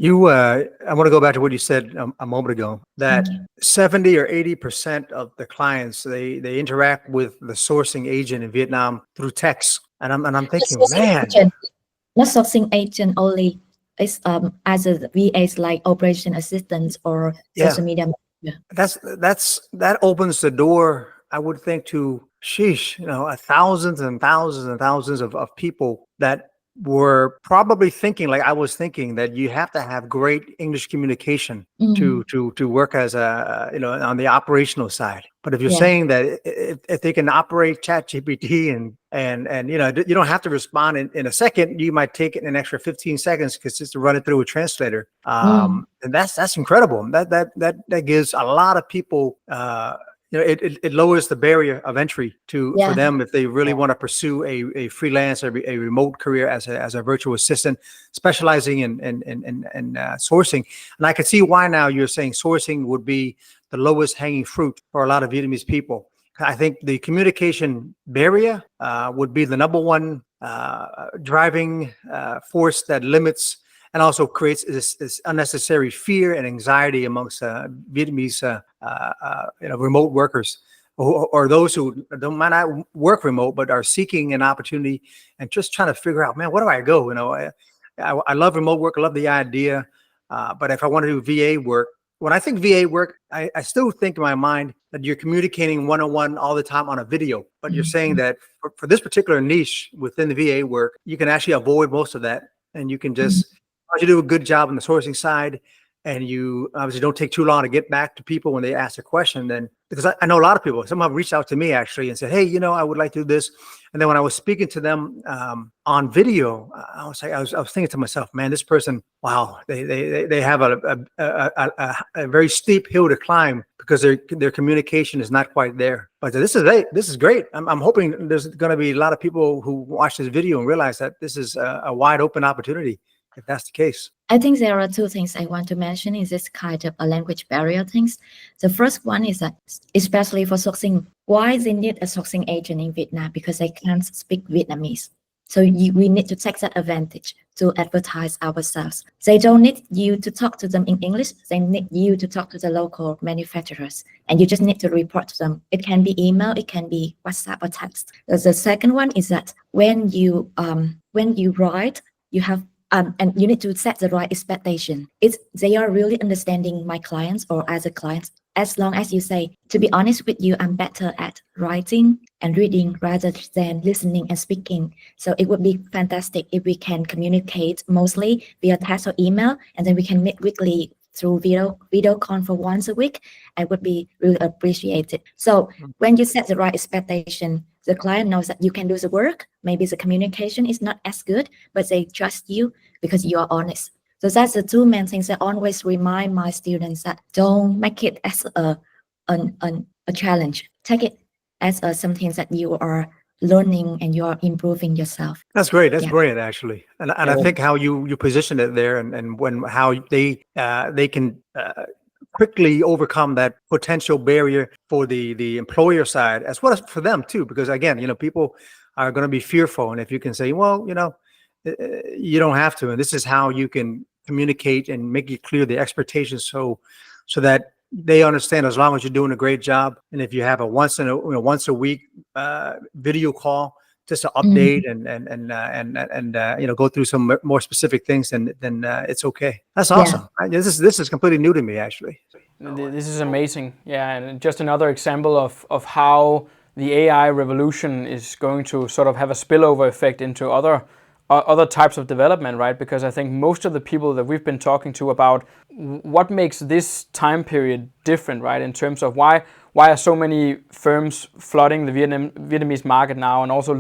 I want to go back to what you said a moment ago, Thank that you. 70 or 80% of the clients, they interact with the sourcing agent in Vietnam through text. And I'm The thinking, sourcing man, agent, not sourcing agent only. It's as a VAs like operation assistants or yeah, social media manager. that opens the door, I would think, to sheesh, thousands and thousands and thousands of people that were probably thinking, like I was thinking, that you have to have great English communication Mm, to work as a on the operational side. But if you're yeah. saying that if they can operate Chat GPT and you don't have to respond in a second, you might take it an extra 15 seconds because just to run it through a translator. Mm, And that's incredible. That gives a lot of people it lowers the barrier of entry for yeah. them if they really want to pursue a freelance or a remote career as a virtual assistant, specializing in sourcing. And I can see why now you're saying sourcing would be the lowest hanging fruit for a lot of Vietnamese people. I think the communication barrier would be the number one driving force that limits and also creates this unnecessary fear and anxiety amongst Vietnamese remote workers, or those who might not work remote but are seeking an opportunity and just trying to figure out, man, where do I go? I love remote work. I love the idea, but if I want to do VA work, when I think VA work, I still think in my mind that you're communicating one-on-one all the time on a video. But you're saying Mm, that for this particular niche within the VA work, you can actually avoid most of that, and you can mm, just you do a good job on the sourcing side, and you obviously don't take too long to get back to people when they ask a question. Then, because I know a lot of people, some have reached out to me actually and said, hey, I would like to do this. And then when I was speaking to them on video, I was thinking to myself, man, this person, wow, they have a very steep hill to climb because their communication is not quite there. But this is great. I'm hoping there's going to be a lot of people who watch this video and realize that this is a wide open opportunity, if that's the case. I think there are two things I want to mention in this kind of a language barrier things. The first one is that, especially for sourcing, why they need a sourcing agent in Vietnam? Because they can't speak Vietnamese. So we need to take that advantage to advertise ourselves. They don't need you to talk to them in English. They need you to talk to the local manufacturers, and you just need to report to them. It can be email, it can be WhatsApp or text. The second one is that when you write, you have and you need to set the right expectation. They are really understanding my clients or as a client. As long as you say, to be honest with you, I'm better at writing and reading rather than listening and speaking. So it would be fantastic if we can communicate mostly via text or email, and then we can meet weekly through video call for once a week. I would be really appreciated. So when you set the right expectation, the client knows that you can do the work. Maybe the communication is not as good, but they trust you because you are honest. So that's the two main things I always remind my students, that don't make it as a challenge. Take it as something that you are learning and you are improving yourself. That's great. That's Yeah. brilliant, actually. And I think how you position it there, and how they can quickly overcome that potential barrier for the employer side as well as for them too, because again, people are going to be fearful, and if you can say, well, you don't have to, and this is how you can communicate and make it clear the expectations, so that they understand, as long as you're doing a great job, and if you have a once a week video call just to update and go through some more specific things, then it's okay. That's awesome. This is completely new to me, actually. This is amazing. Yeah, and just another example of how the AI revolution is going to sort of have a spillover effect into other types of development, right? Because I think most of the people that we've been talking to about what makes this time period different, right? In terms of why are so many firms flooding the Vietnamese market now, and also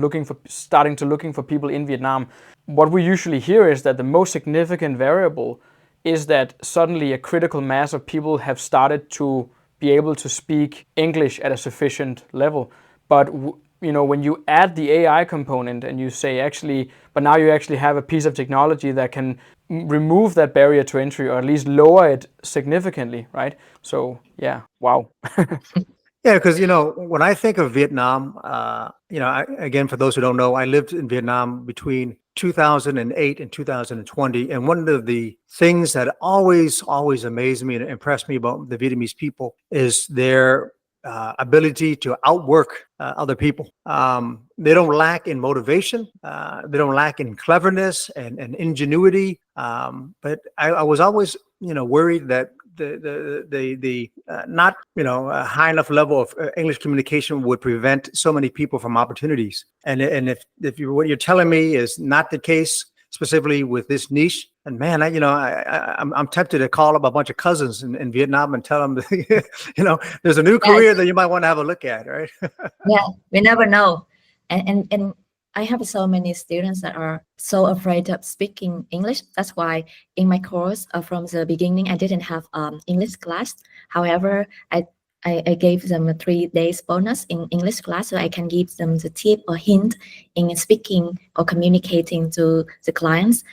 starting to looking for people in Vietnam. What we usually hear is that the most significant variable is that suddenly a critical mass of people have started to be able to speak English at a sufficient level. But when you add the AI component and you say but now you actually have a piece of technology that can remove that barrier to entry, or at least lower it significantly, right? So yeah, wow. Yeah, because when I think of Vietnam, again, for those who don't know, I lived in Vietnam between 2008 and 2020. And one of the things that always amazed me and impressed me about the Vietnamese people is their ability to outwork other people. They don't lack in motivation. They don't lack in cleverness and ingenuity. But I was always, worried that the not a high enough level of English communication would prevent so many people from opportunities. And if what you're telling me is not the case, specifically with this niche, and man, I'm tempted to call up a bunch of cousins in Vietnam and tell them, there's a new career that you might want to have a look at, right? Yeah, we never know, and I have so many students that are so afraid of speaking English. That's why in my course from the beginning, I didn't have English class. However, I gave them a 3 days bonus in English class, so I can give them the tip or hint in speaking or communicating to the clients.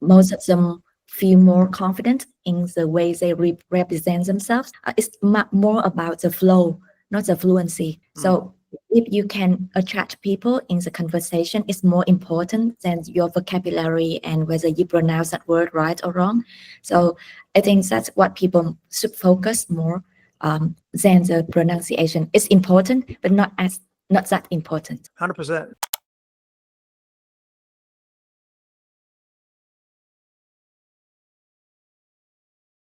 Most of them feel more confident in the way they represent themselves. It's more about the flow, not the fluency. So if you can attract people in the conversation, it's more important than your vocabulary and whether you pronounce that word right or wrong. So I think that's what people should focus more than the pronunciation. It's important, but not that important. 100%.